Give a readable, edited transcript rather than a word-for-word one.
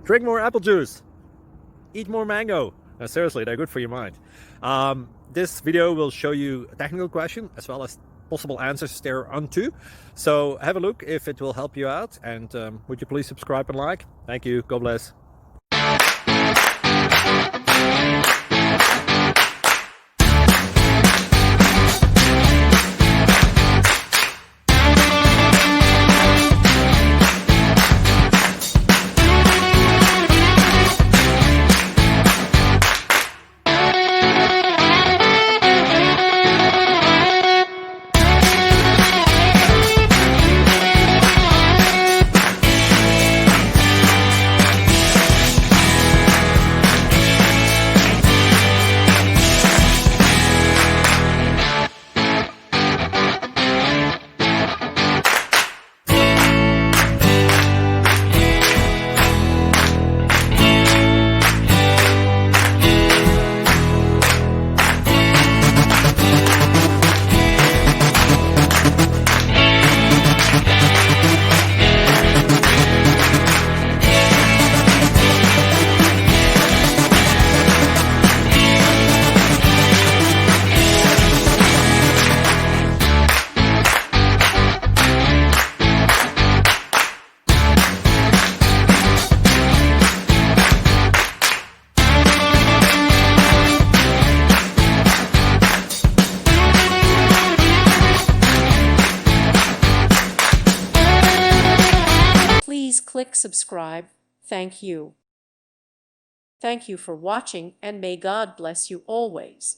Drink more apple juice. Eat more mango. Seriously, they're good for your mind. This video will show you a technical question as well as possible answers thereunto. So have a look if it will help you out, and would you please subscribe and like? Thank you. God bless. Please click subscribe. Thank you. Thank you for watching, and may God bless you always.